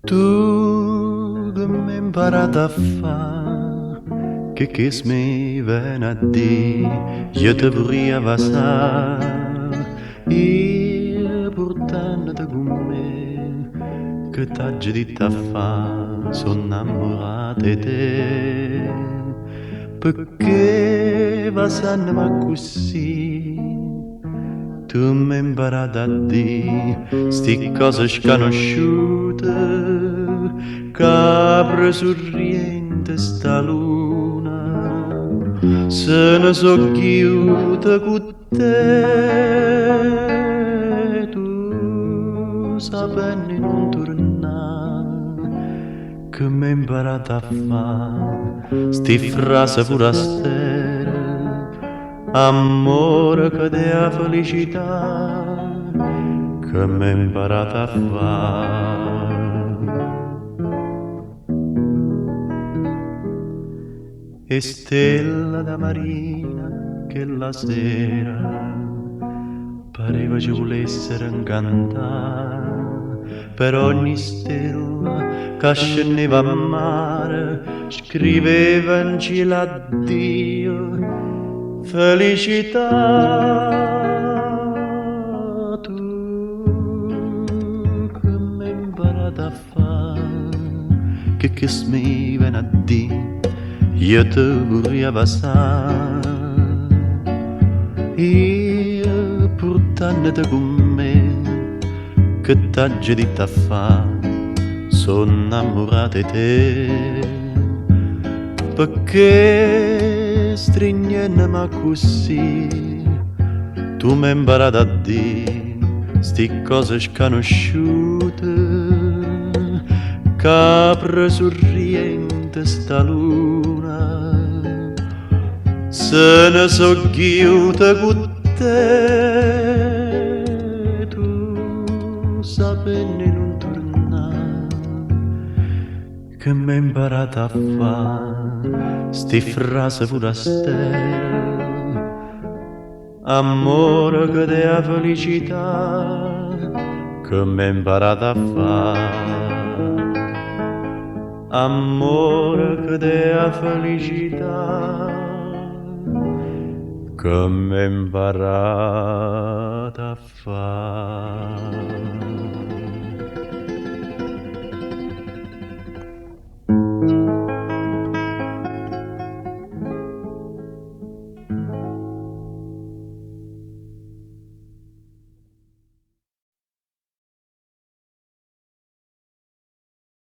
Tu che mi hai imparato a fa, che mi viene a dire, io te vorrei passare, io portandoti con me, che t'hai detto a fa, sono innamorato di te, perché passando così. Tu mi hai imparato a dire sti cose sconosciute, capre sorriente sta luna, se ne so chiude con te, tu sapendo non tornare, che mi hai imparato a fare sti frasi forastere. Amore che dea felicità che m'è imparata a fare. E stella da marina che la sera pareva ci volessero incantare per ogni stella che scendeva a mare scriveva in cielo addio felicità. Tu che mi hai imparato a fare che mi viene a dire io te vorrei passare, io portandoti con me, che t'hai detto a fa, sono innamorato di te, perché stringendomi così, tu mi hai imparato a dire, sti cose sconosciute, capre sorriente sta luna, se ne so chiude con te, tu sapendo non tornare, che mi hai imparato a fare sti frasi forastere, amore che dea felicità, che mi hai imparato a fare. Amore che dea felicità, che m'è imparata a fare.